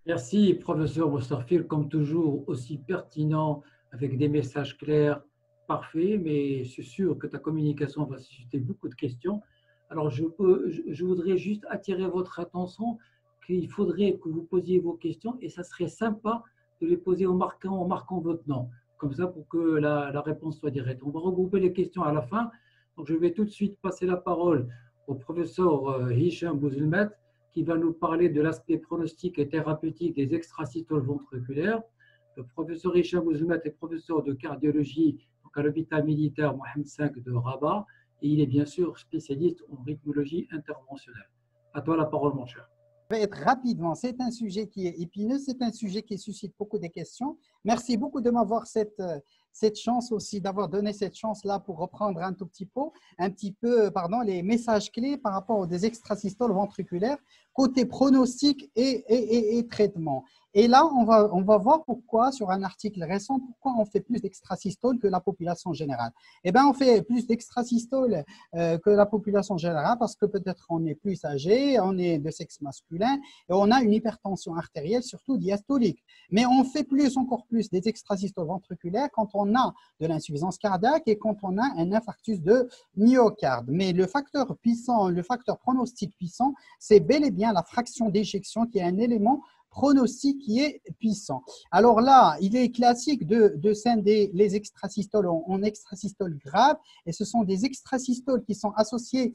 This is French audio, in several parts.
Merci, professeur Moustarfil, comme toujours, aussi pertinent, avec des messages clairs, parfaits, mais c'est sûr que ta communication va susciter beaucoup de questions. Alors, je voudrais juste attirer votre attention qu'il faudrait que vous posiez vos questions et ça serait sympa de les poser en marquant votre nom, comme ça pour que la réponse soit directe. On va regrouper les questions à la fin. Donc, je vais tout de suite passer la parole au professeur Hicham Bouzelmet qui va nous parler de l'aspect pronostic et thérapeutique des extracystoles ventriculaires. Le professeur Hicham Bouzelmet est professeur de cardiologie donc à l'hôpital militaire Mohamed V de Rabat et il est bien sûr spécialiste en rythmologie interventionnelle. À toi la parole, mon cher. Je vais être rapidement. C'est un sujet qui est épineux, c'est un sujet qui suscite beaucoup de questions. Merci beaucoup de m'avoir cette chance aussi, d'avoir donné cette chance-là pour reprendre un petit peu, pardon, les messages clés par rapport aux des extrasystoles ventriculaires, côté pronostic et traitement. Et là, on va voir pourquoi, sur un article récent, pourquoi on fait plus d'extrasystoles que la population générale. Eh bien, on fait plus d'extrasystoles que la population générale parce que peut-être on est plus âgé, on est de sexe masculin et on a une hypertension artérielle, surtout diastolique. Mais on fait encore plus des extrasystoles ventriculaires quand on a de l'insuffisance cardiaque et quand on a un infarctus de myocarde. Mais le facteur puissant, le facteur pronostic puissant, c'est bel et bien la fraction d'éjection qui est un élément pronostic qui est puissant. Alors là, il est classique de scinder les extrasystoles en extrasystoles graves et ce sont des extrasystoles qui sont associées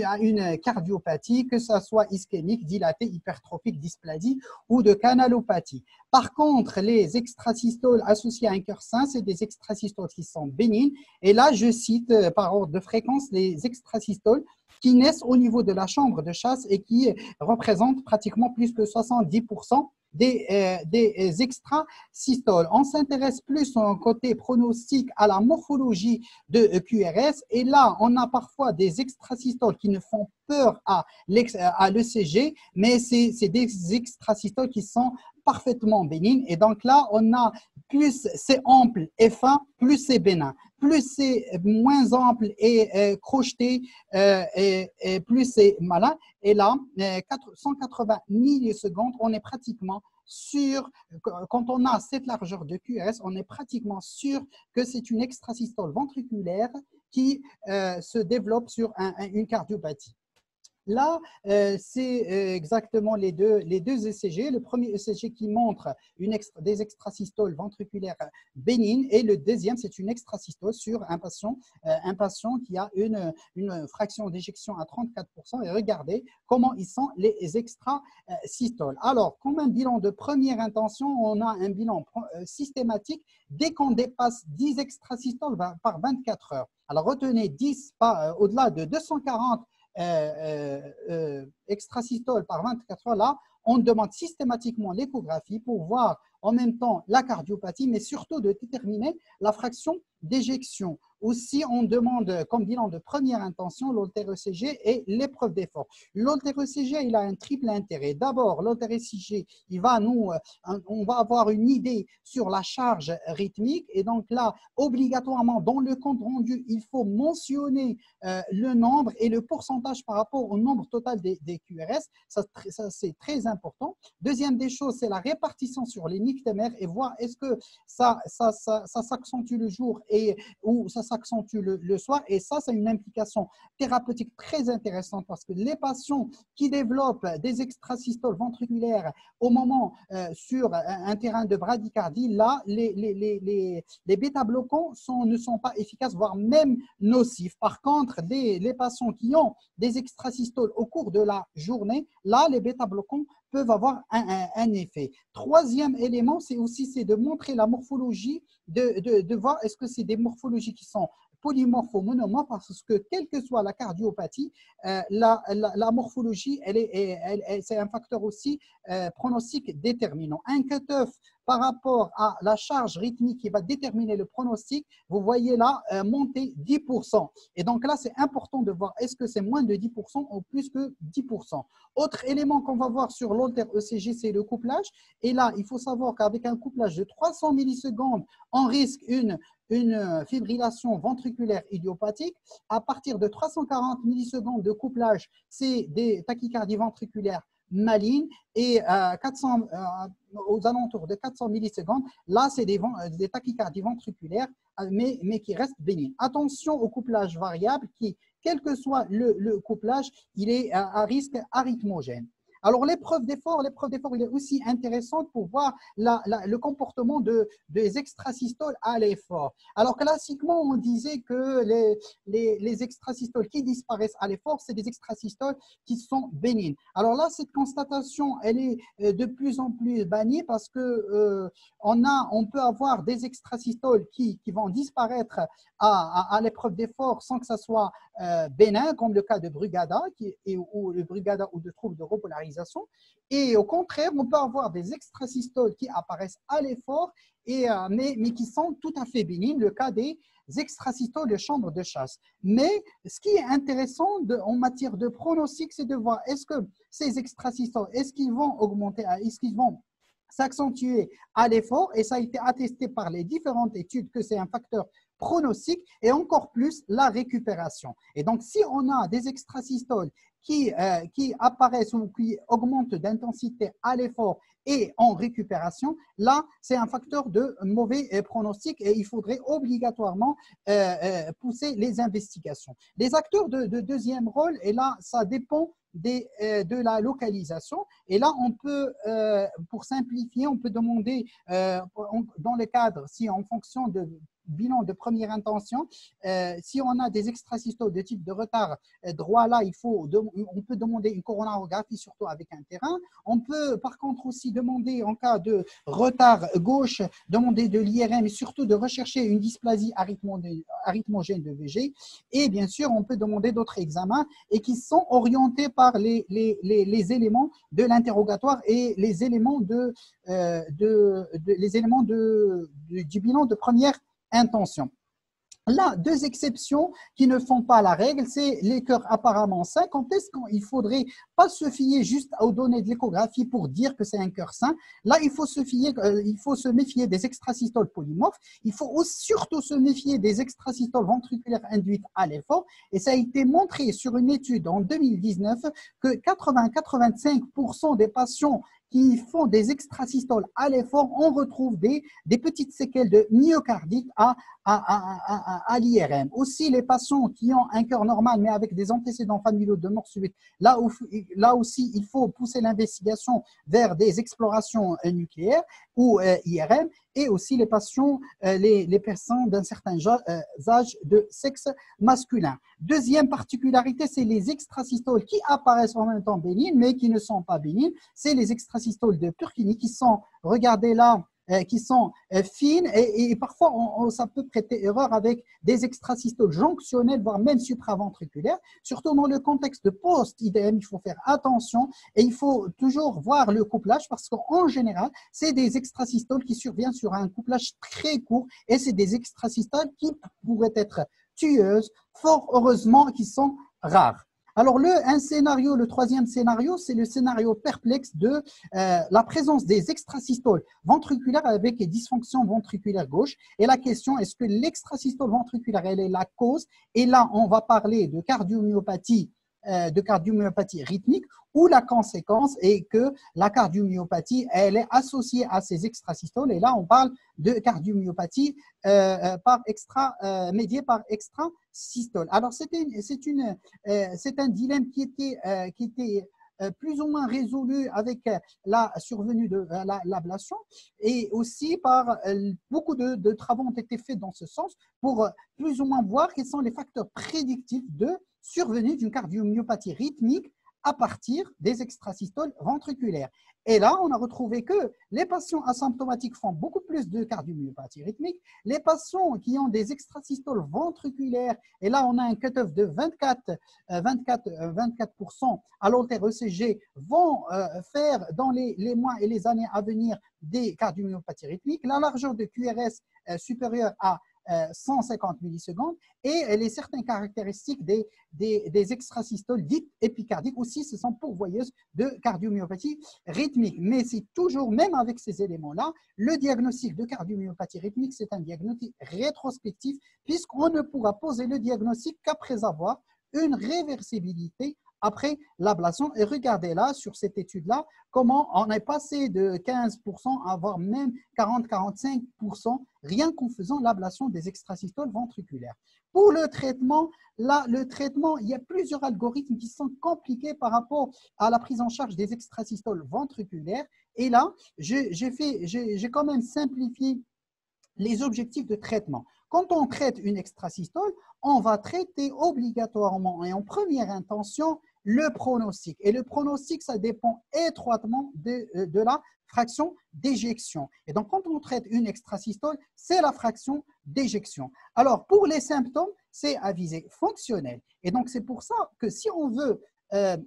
à une cardiopathie, que ce soit ischémique, dilatée, hypertrophique, dysplasie ou de canalopathie. Par contre, les extrasystoles associées à un cœur sain, c'est des extrasystoles qui sont bénignes. Et là, je cite par ordre de fréquence les extrasystoles qui naissent au niveau de la chambre de chasse et qui représentent pratiquement plus que 70% des extrasystoles. On s'intéresse plus en côté pronostic à la morphologie de QRS et là, on a parfois des extrasystoles qui ne font peur à l'ECG, mais c'est des extrasystoles qui sont parfaitement bénignes et donc là, on a plus c'est ample et fin, plus c'est bénin. Plus c'est moins ample et crocheté, et plus c'est malin. Et là, 180 millisecondes, on est pratiquement sûr, quand on a cette largeur de QRS, on est pratiquement sûr que c'est une extrasystole ventriculaire qui se développe sur une cardiopathie. Là, c'est exactement les deux ECG. Le premier ECG qui montre des extrasystoles ventriculaires bénignes et le deuxième, c'est une extrasystole sur un patient qui a une fraction d'éjection à 34%. Et regardez comment ils sont les extrasystoles. Alors, comme un bilan de première intention, on a un bilan systématique dès qu'on dépasse 10 extrasystoles par 24 heures. Alors, retenez 10 au-delà de 240 extrasystole par 24 heures, là, on demande systématiquement l'échographie pour voir en même temps la cardiopathie, mais surtout de déterminer la fraction d'éjection. Aussi, on demande comme bilan de première intention l'holtéro-ECG et l'épreuve d'effort. L'holtéro-ECG, il a un triple intérêt. D'abord, l'holtéro-ECG, on va avoir une idée sur la charge rythmique et donc là, obligatoirement, dans le compte rendu, il faut mentionner le nombre et le pourcentage par rapport au nombre total des QRS. Ça c'est très important. Deuxième des choses, c'est la répartition sur les nictémères et voir est-ce que ça s'accentue le jour ou ça s'accentue le soir. Et ça, c'est une implication thérapeutique très intéressante parce que les patients qui développent des extrasystoles ventriculaires au moment sur un terrain de bradycardie, là, les bêta-bloquants ne sont pas efficaces, voire même nocifs. Par contre, les patients qui ont des extrasystoles au cours de la journée, là, les bêta-bloquants peuvent avoir un effet. Troisième élément, c'est de montrer la morphologie, de voir est-ce que c'est des morphologies qui sont polymorphes ou monomorphes, parce que quelle que soit la cardiopathie, la morphologie, c'est un facteur aussi pronostic déterminant. Un cutoff par rapport à la charge rythmique qui va déterminer le pronostic, vous voyez là monter 10%. Et donc là, c'est important de voir est-ce que c'est moins de 10% ou plus que 10%. Autre élément qu'on va voir sur l'holtéro-ECG, c'est le couplage. Et là, il faut savoir qu'avec un couplage de 300 millisecondes, on risque une fibrillation ventriculaire idiopathique. À partir de 340 millisecondes de couplage, c'est des tachycardies ventriculaires maligne et 400, aux alentours de 400 millisecondes, là, c'est des tachycardies ventriculaires, mais qui restent bénignes. Attention au couplage variable qui, quel que soit le couplage, il est à risque arythmogène. Alors, l'épreuve d'effort, il est aussi intéressante pour voir le comportement des extrasystoles à l'effort. Alors, classiquement, on disait que les extrasystoles qui disparaissent à l'effort, c'est des extrasystoles qui sont bénignes. Alors là, cette constatation, elle est de plus en plus bannie parce que on peut avoir des extrasystoles qui vont disparaître à l'épreuve d'effort sans que ça soit bénin, comme le cas de Brugada, ou le Brugada ou de troubles de repolarisation. Et au contraire, on peut avoir des extrasystoles qui apparaissent à l'effort, mais qui sont tout à fait bénignes, le cas des extrasystoles de chambre de chasse. Mais ce qui est intéressant en matière de pronostic, c'est de voir est-ce que ces extrasystoles, est-ce qu'ils vont augmenter, est-ce qu'ils vont s'accentuer à l'effort, et ça a été attesté par les différentes études que c'est un facteur pronostic, et encore plus la récupération. Et donc, si on a des extrasystoles qui apparaissent ou qui augmentent d'intensité à l'effort et en récupération, là, c'est un facteur de mauvais pronostic et il faudrait obligatoirement pousser les investigations. Les acteurs de deuxième rôle, et là, ça dépend de la localisation. Et là, on peut, pour simplifier, on peut demander, dans le cadre, si en fonction de bilan de première intention, si on a des extrasystoles de type de retard droit, là, on peut demander une coronarographie, surtout avec un terrain. On peut, par contre, aussi demander, en cas de retard gauche, demander de l'IRM et surtout de rechercher une dysplasie arythmogène de VG. Et bien sûr, on peut demander d'autres examens et qui sont orientés par les éléments de l'interrogatoire et les éléments du bilan de première intention. Là, deux exceptions qui ne font pas la règle, c'est les cœurs apparemment sains. Quand est-ce qu'il ne faudrait pas se fier juste aux données de l'échographie pour dire que c'est un cœur sain? Là, il faut se méfier des extrasystoles polymorphes. Il faut surtout se méfier des extrasystoles ventriculaires induites à l'effort. Et ça a été montré sur une étude en 2019 que 80-85% des patients qui font des extrasystoles à l'effort, on retrouve des petites séquelles de myocardite à l'IRM. Aussi, les patients qui ont un cœur normal, mais avec des antécédents familiaux de mort subite, là aussi, il faut pousser l'investigation vers des explorations nucléaires ou IRM, et aussi les patients, les personnes d'un certain âge de sexe masculin. Deuxième particularité, c'est les extrasystoles qui apparaissent en même temps bénignes, mais qui ne sont pas bénignes. C'est les extrasystoles de Purkinje qui sont, regardez là, qui sont fines et parfois ça peut prêter erreur avec des extrasystoles jonctionnelles, voire même supraventriculaires. Surtout dans le contexte de post-IDM, il faut faire attention et il faut toujours voir le couplage parce qu'en général, c'est des extrasystoles qui surviennent sur un couplage très court et c'est des extrasystoles qui pourraient être tueuses, fort heureusement, qui sont rares. Alors, le troisième scénario, c'est le scénario perplexe de la présence des extrasystoles ventriculaires avec des dysfonctions ventriculaires gauche. Et la question, est-ce que l'extrasystole ventriculaire, elle est la cause? Et là, on va parler de cardiomyopathie rythmique, où la conséquence est que la cardiomyopathie, elle est associée à ces extrasystoles. Et là, on parle de cardiomyopathie médiée par extrasystole. Alors, c'est un dilemme qui était plus ou moins résolu avec la survenue de l'ablation et aussi par beaucoup de travaux ont été faits dans ce sens pour plus ou moins voir quels sont les facteurs prédictifs de survenue d'une cardiomyopathie rythmique à partir des extrasystoles ventriculaires. Et là, on a retrouvé que les patients asymptomatiques font beaucoup plus de cardiomyopathie rythmique. Les patients qui ont des extrasystoles ventriculaires, et là, on a un cutoff de 24% à l'haltéro-ECG, vont faire dans les mois et les années à venir des cardiomyopathies rythmiques. La largeur de QRS supérieure à 150 millisecondes et les certaines caractéristiques des extrasystoles dites épicardiques aussi, ce sont pourvoyeuses de cardiomyopathie rythmique. Mais c'est toujours, même avec ces éléments-là, le diagnostic de cardiomyopathie rythmique, c'est un diagnostic rétrospectif puisqu'on ne pourra poser le diagnostic qu'après avoir une réversibilité après l'ablation. Et regardez là, sur cette étude-là, comment on est passé de 15% à voire même 40-45% rien qu'en faisant l'ablation des extrasystoles ventriculaires. Pour le traitement, là, il y a plusieurs algorithmes qui sont compliqués par rapport à la prise en charge des extrasystoles ventriculaires. Et là, j'ai quand même simplifié les objectifs de traitement. Quand on traite une extrasystole, on va traiter obligatoirement et en première intention le pronostic. Et le pronostic, ça dépend étroitement de la fraction d'éjection. Et donc, quand on traite une extrasystole, c'est la fraction d'éjection. Alors, pour les symptômes, c'est à visée fonctionnelle. Et donc, c'est pour ça que si on veut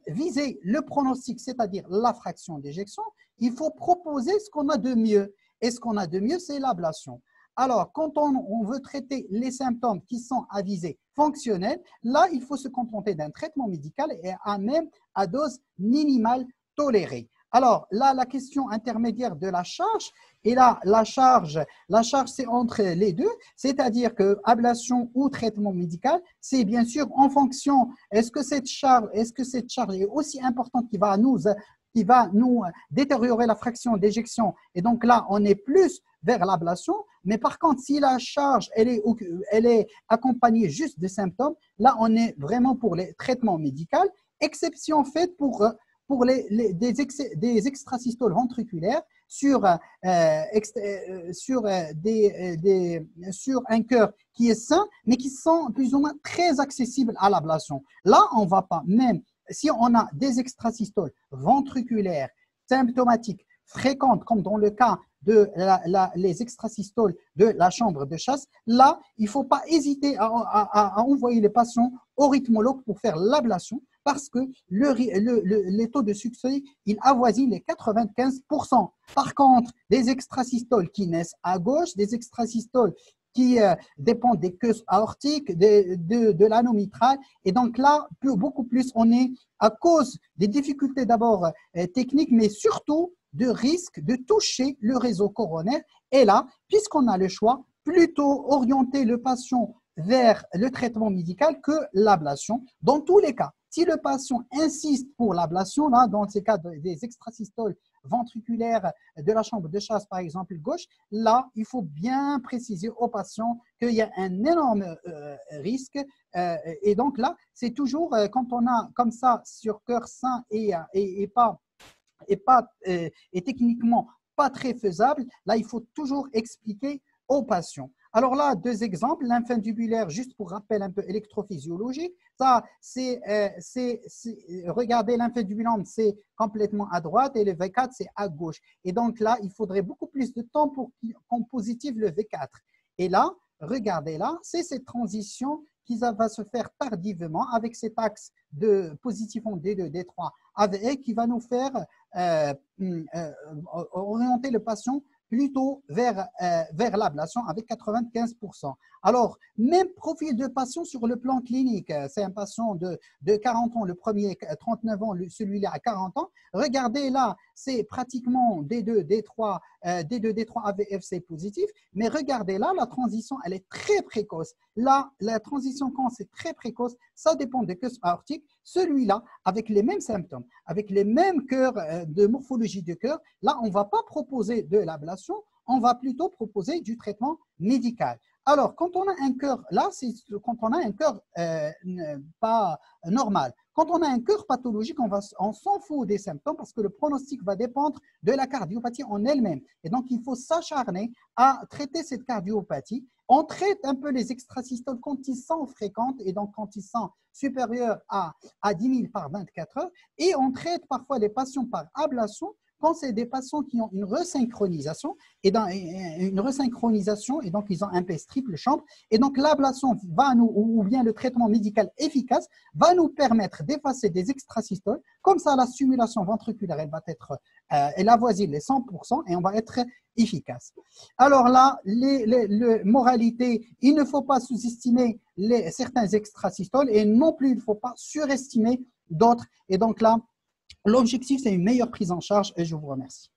viser le pronostic, c'est-à-dire la fraction d'éjection, il faut proposer ce qu'on a de mieux. Et ce qu'on a de mieux, c'est l'ablation. Alors, quand on veut traiter les symptômes qui sont à visée fonctionnelle, là, il faut se contenter d'un traitement médical et même à dose minimale tolérée. Alors, là, la question intermédiaire de la charge, et là, la charge c'est entre les deux, c'est-à-dire que ablation ou traitement médical, c'est bien sûr en fonction, est-ce que cette charge est aussi importante qui va nous détériorer la fraction d'éjection, et donc là, on est plus vers l'ablation. Mais par contre, si la charge elle est accompagnée juste de symptômes, là, on est vraiment pour les traitements médicaux, exception faite pour des extrasystoles ventriculaires sur un cœur qui est sain, mais qui sont plus ou moins très accessibles à l'ablation. Là, on ne va pas, même si on a des extrasystoles ventriculaires symptomatiques fréquentes, comme dans le cas les extrasystoles de la chambre de chasse, là, il ne faut pas hésiter à envoyer les patients au rythmologue pour faire l'ablation parce que les taux de succès, il avoisine les 95%. Par contre, des extrasystoles qui naissent à gauche, des extrasystoles qui dépendent des queues aortiques, de l'anneau mitral. Et donc là, beaucoup plus, on est à cause des difficultés d'abord techniques, mais surtout de risque de toucher le réseau coronaire. Et là, puisqu'on a le choix, plutôt orienter le patient vers le traitement médical que l'ablation. Dans tous les cas, si le patient insiste pour l'ablation, là, dans ces cas des extrasystoles ventriculaires de la chambre de chasse, par exemple, gauche, là, il faut bien préciser au patient qu'il y a un énorme risque. Et donc là, c'est toujours quand on a comme ça sur cœur sain et techniquement pas très faisable, là, il faut toujours expliquer aux patients. Alors là, deux exemples, lymphindubulaire, juste pour rappel un peu électrophysiologique. Ça, regardez, lymphindubulum, c'est complètement à droite et le V4, c'est à gauche. Et donc là, il faudrait beaucoup plus de temps pour qu'on positive le V4. Et là, regardez là, c'est cette transition qui va se faire tardivement avec cet axe de positif en D2, D3, avec, qui va nous faire orienter le patient plutôt vers l'ablation avec 95%. Alors, même profil de patient sur le plan clinique, c'est un patient de 40 ans, le premier 39 ans, celui-là à 40 ans. Regardez là, c'est pratiquement D2, D3, AVFC positif, mais regardez là, la transition, elle est très précoce. Là, la transition, quand c'est très précoce, ça dépend des queues aortiques. Celui-là, avec les mêmes symptômes, avec les mêmes cœurs de morphologie de cœur, là, on ne va pas proposer de l'ablation, on va plutôt proposer du traitement médical. Alors, quand on a un cœur, là, c'est quand on a un cœur pas normal. Quand on a un cœur pathologique, on s'en fout des symptômes parce que le pronostic va dépendre de la cardiopathie en elle-même. Et donc, il faut s'acharner à traiter cette cardiopathie. On traite un peu les extrasystoles quand ils sont fréquents et donc quand ils sont supérieurs à 10 000 par 24 heures. Et on traite parfois les patients par ablation quand c'est des patients qui ont une resynchronisation, et donc ils ont un PS triple chambre, et donc l'ablation ou bien le traitement médical efficace va nous permettre d'effacer des extrasystoles, comme ça la stimulation ventriculaire elle avoisine les 100% et on va être efficace. Alors là, moralité, il ne faut pas sous-estimer certains extrasystoles et non plus il ne faut pas surestimer d'autres, et donc là, l'objectif, c'est une meilleure prise en charge et je vous remercie.